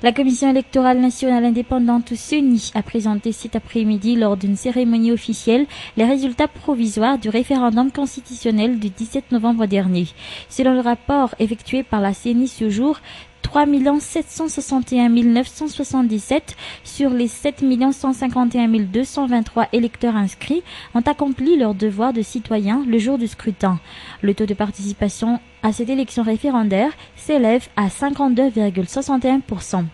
La Commission électorale nationale indépendante CENI a présenté cet après-midi lors d'une cérémonie officielle les résultats provisoires du référendum constitutionnel du 17 novembre dernier. Selon le rapport effectué par la CENI ce jour, 3 761 977 sur les 7 151 223 électeurs inscrits ont accompli leur devoir de citoyen le jour du scrutin. Le taux de participation à cette élection référendaire s'élève à 52,61%.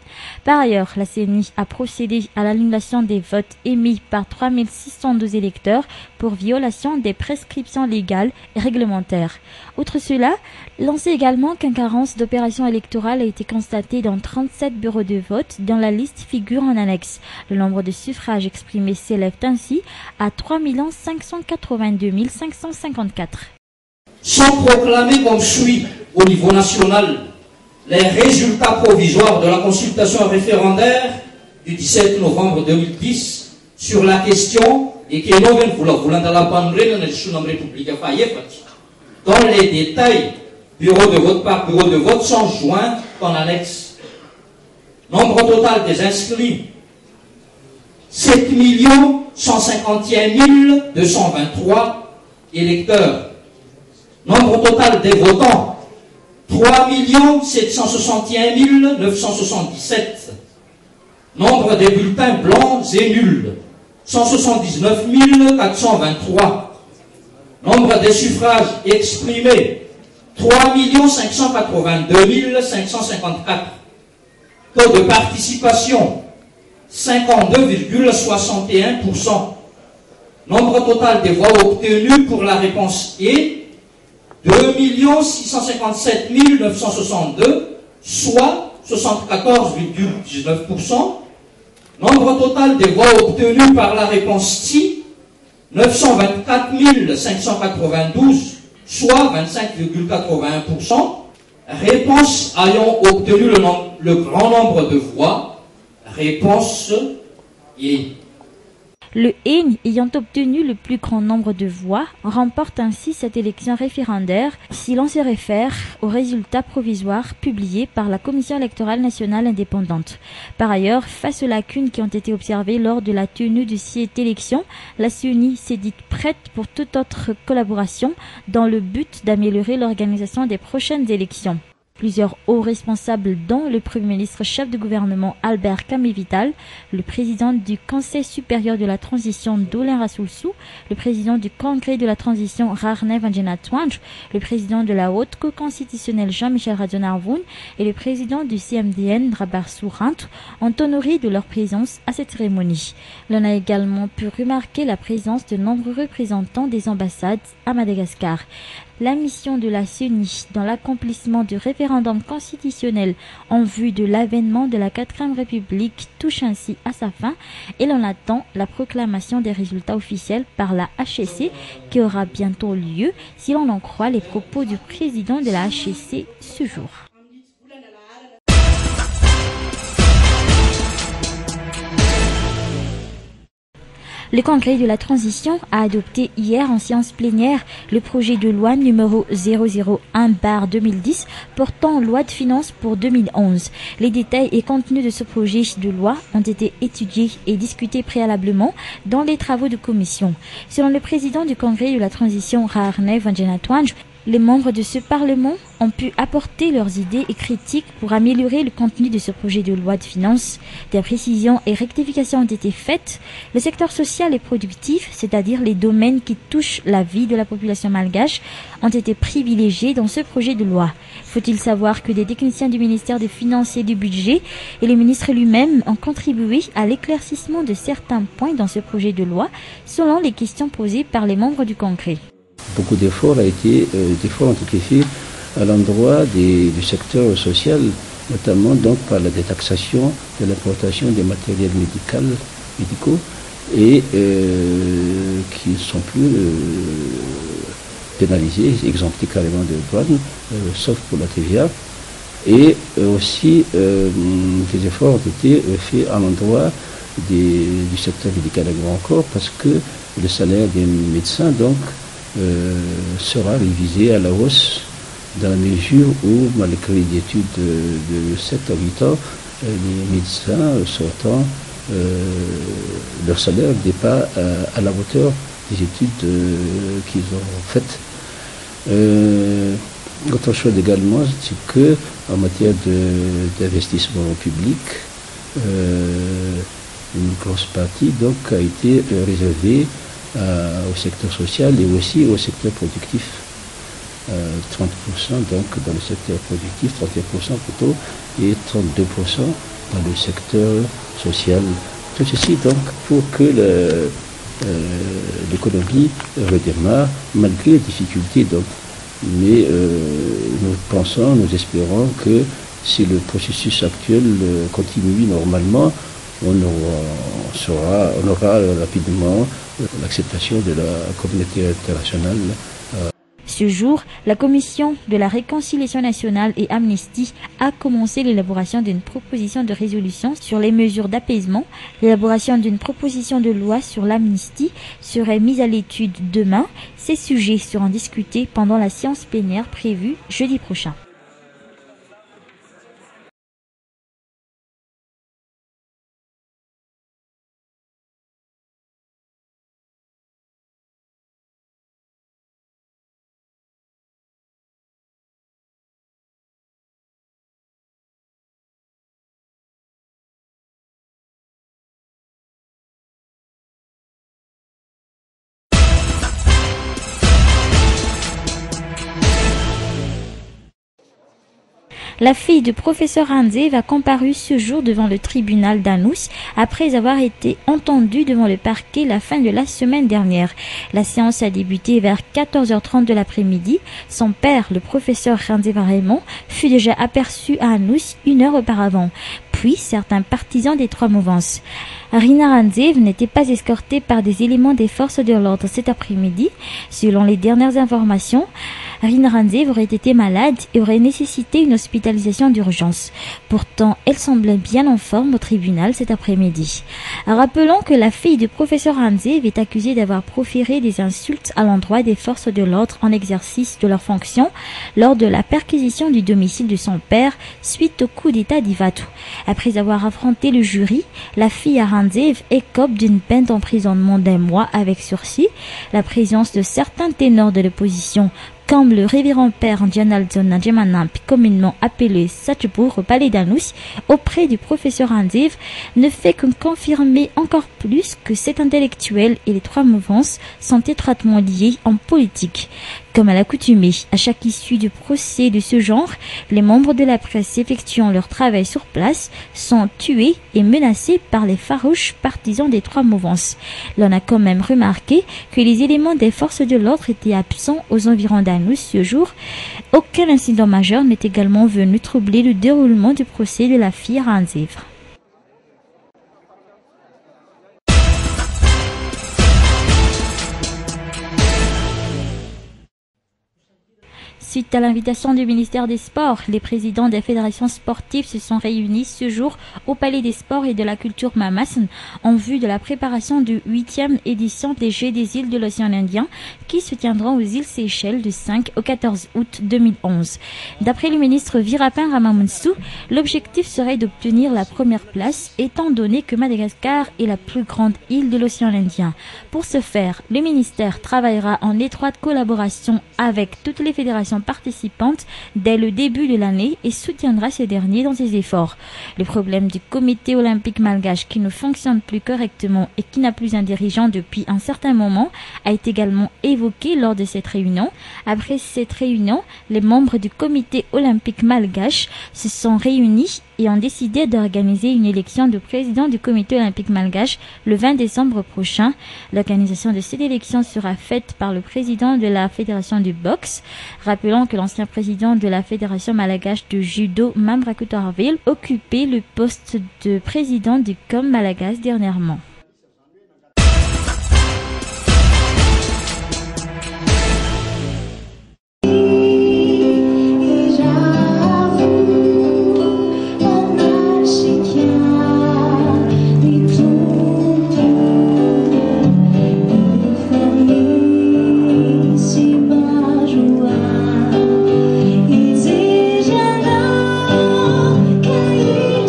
Par ailleurs, la CENI a procédé à l'annulation des votes émis par 3 612 électeurs pour violation des prescriptions légales et réglementaires. Outre cela, l'on sait également qu'une carence d'opérations électorales a été constatée dans 37 bureaux de vote dont la liste figure en annexe. Le nombre de suffrages exprimés s'élève ainsi à 3 582 554. Sont proclamés comme suit au niveau national les résultats provisoires de la consultation référendaire du 17 novembre 2010 sur la question et qui est dont les détails bureau de vote par bureau de vote sont joints en annexe. Nombre total des inscrits 7 151 223 électeurs. Nombre total des votants, 3 761 977. Nombre des bulletins blancs et nuls, 179 423. Nombre des suffrages exprimés, 3 582 554. Taux de participation, 52,61%. Nombre total des voix obtenues pour la réponse E, 2 657 962, soit 74,19%. Nombre total des voix obtenues par la réponse SI, 924 592, soit 25,81%. Réponse ayant obtenu le grand nombre de voix, réponse E. Le EN ayant obtenu le plus grand nombre de voix remporte ainsi cette élection référendaire si l'on se réfère aux résultats provisoires publiés par la Commission électorale nationale indépendante. Par ailleurs, face aux lacunes qui ont été observées lors de la tenue de cette élection, la CENI s'est dite prête pour toute autre collaboration dans le but d'améliorer l'organisation des prochaines élections. Plusieurs hauts responsables, dont le Premier ministre chef de gouvernement Albert Kamé-Vital, le président du Conseil supérieur de la transition Dolen Rassoulsou, le président du Congrès de la transition Rarne Vanjena Twanj, le président de la Haute Cour constitutionnelle Jean-Michel Radionarvoun et le président du CMDN Drabar Sourant ont honoré de leur présence à cette cérémonie. L'on a également pu remarquer la présence de nombreux représentants des ambassades à Madagascar. La mission de la CENI dans l'accomplissement du référendum constitutionnel en vue de l'avènement de la 4e République touche ainsi à sa fin et l'on attend la proclamation des résultats officiels par la HCC qui aura bientôt lieu si l'on en croit les propos du président de la HCC ce jour. Le Congrès de la transition a adopté hier en séance plénière le projet de loi numéro 001/2010 portant loi de finances pour 2011. Les détails et contenus de ce projet de loi ont été étudiés et discutés préalablement dans les travaux de commission. Selon le président du Congrès de la transition Rarne Vanjena Twanj, les membres de ce Parlement ont pu apporter leurs idées et critiques pour améliorer le contenu de ce projet de loi de finances. Des précisions et rectifications ont été faites. Le secteur social et productif, c'est-à-dire les domaines qui touchent la vie de la population malgache, ont été privilégiés dans ce projet de loi. Faut-il savoir que des techniciens du ministère des Finances et du Budget et le ministre lui-même ont contribué à l'éclaircissement de certains points dans ce projet de loi, selon les questions posées par les membres du Congrès. Beaucoup d'efforts ont été faits à l'endroit du secteur social, notamment donc par la détaxation de l'importation des matériels médicaux et qui ne sont plus pénalisés, exemptés carrément de douane, sauf pour la TVA. Et aussi des efforts ont été faits à l'endroit du secteur médical à grand corps parce que le salaire des médecins donc sera révisé à la hausse dans la mesure où, malgré des études de 7 à 8 ans, les médecins sortant, leur salaire n'est pas à la hauteur des études qu'ils ont faites. Autre chose également, c'est que en matière d'investissement public, une grosse partie donc a été réservée au secteur social et aussi au secteur productif. 30% donc dans le secteur productif, 31% plutôt, et 32% dans le secteur social. Tout ceci donc pour que l'économie redémarre malgré les difficultés. Donc. Mais nous espérons que si le processus actuel continue normalement, on aura rapidement l'acceptation de la communauté internationale. Ce jour, la Commission de la Réconciliation nationale et Amnesty a commencé l'élaboration d'une proposition de résolution sur les mesures d'apaisement. L'élaboration d'une proposition de loi sur l'amnistie serait mise à l'étude demain. Ces sujets seront discutés pendant la séance plénière prévue jeudi prochain. La fille du professeur Handzev a comparu ce jour devant le tribunal d'Anous après avoir été entendue devant le parquet la fin de la semaine dernière. La séance a débuté vers 14h30 de l'après-midi. Son père, le professeur Handzev Raymond, fut déjà aperçu à Anous 1 heure auparavant. Puis certains partisans des trois mouvances. Rina Handzev n'était pas escortée par des éléments des forces de l'ordre cet après-midi. Selon les dernières informations, Rina Handzev aurait été malade et aurait nécessité une hospitalisation d'urgence. Pourtant, elle semblait bien en forme au tribunal cet après-midi. Rappelons que la fille du professeur Handzev est accusée d'avoir proféré des insultes à l'endroit des forces de l'ordre en exercice de leurs fonctions lors de la perquisition du domicile de son père suite au coup d'État d'Ivatu. Après avoir affronté le jury, la fille à Handzev écope d'une peine d'emprisonnement d'1 mois avec sursis. La présence de certains ténors de l'opposition, comme le révérend père Janaldson Nadjemanamp, communément appelé Satchbourg au palais d'Anous, auprès du professeur Handzev, ne fait que confirmer encore plus que cet intellectuel et les trois mouvances sont étroitement liés en politique. Comme à l'accoutumée, à chaque issue du procès de ce genre, les membres de la presse effectuant leur travail sur place sont tués et menacés par les farouches partisans des trois mouvances. L'on a quand même remarqué que les éléments des forces de l'ordre étaient absents aux environs d'Anous ce jour. Aucun incident majeur n'est également venu troubler le déroulement du procès de la fille Handzev. Suite à l'invitation du ministère des Sports, les présidents des fédérations sportives se sont réunis ce jour au Palais des Sports et de la Culture Mamasan en vue de la préparation de 8e édition des Jeux des îles de l'océan Indien qui se tiendront aux îles Seychelles du 5 au 14 août 2011. D'après le ministre Virapin Ramamonsou, l'objectif serait d'obtenir la première place étant donné que Madagascar est la plus grande île de l'océan Indien. Pour ce faire, le ministère travaillera en étroite collaboration avec toutes les fédérations participantes dès le début de l'année et soutiendra ces derniers dans ses efforts. Le problème du comité olympique malgache qui ne fonctionne plus correctement et qui n'a plus un dirigeant depuis un certain moment a été également évoqué lors de cette réunion. Après cette réunion, les membres du comité olympique malgache se sont réunis et ont décidé d'organiser une élection de président du comité olympique malgache le 20 décembre prochain. L'organisation de cette élection sera faite par le président de la fédération du boxe. Rappelons que l'ancien président de la fédération malgache de judo, Mamrakutorville, occupait le poste de président du COM Malagas dernièrement.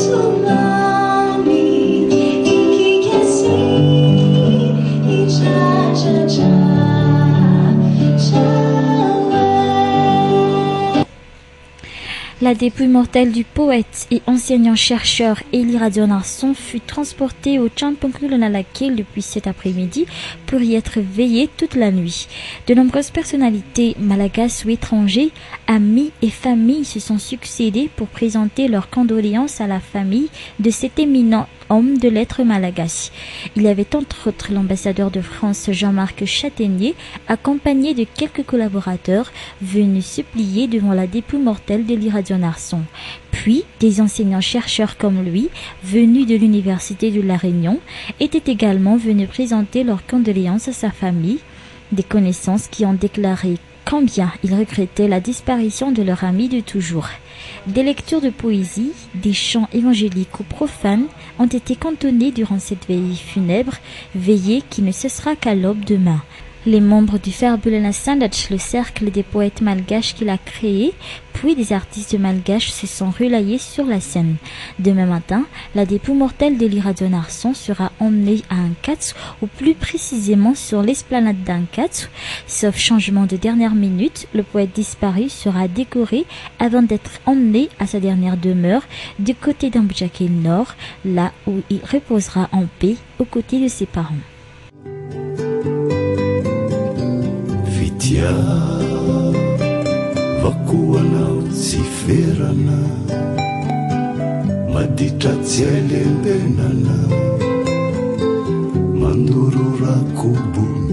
To La dépouille mortelle du poète et enseignant-chercheur Élie Radionarson fut transportée au Tchamponkoulanalake depuis cet après-midi pour y être veillée toute la nuit. De nombreuses personnalités malagasy ou étrangers, amis et familles se sont succédés pour présenter leurs condoléances à la famille de cet éminent homme de lettres malagasy. Il y avait entre autres l'ambassadeur de France Jean-Marc Chataignier, accompagné de quelques collaborateurs venus supplier devant la dépouille mortelle d'Élie Radionarson. Puis, des enseignants-chercheurs comme lui, venus de l'université de La Réunion, étaient également venus présenter leurs condoléances à sa famille, des connaissances qui ont déclaré combien ils regrettaient la disparition de leur ami de toujours. Des lectures de poésie, des chants évangéliques ou profanes ont été cantonnés durant cette veillée funèbre, veillée qui ne cessera qu'à l'aube demain. Les membres du Ferbulena Sandach, le cercle des poètes malgaches qu'il a créé, puis des artistes malgaches se sont relayés sur la scène. Demain matin, la dépouille mortelle d'Élie Radionarson sera emmenée à Ankatsu, ou plus précisément sur l'esplanade d'Ankatsu. Sauf changement de dernière minute, le poète disparu sera décoré avant d'être emmené à sa dernière demeure du côté d'Ambujake Nord, là où il reposera en paix aux côtés de ses parents. Tia vakuanao tsy ferana maditra tsy ailembenana mandorora kobony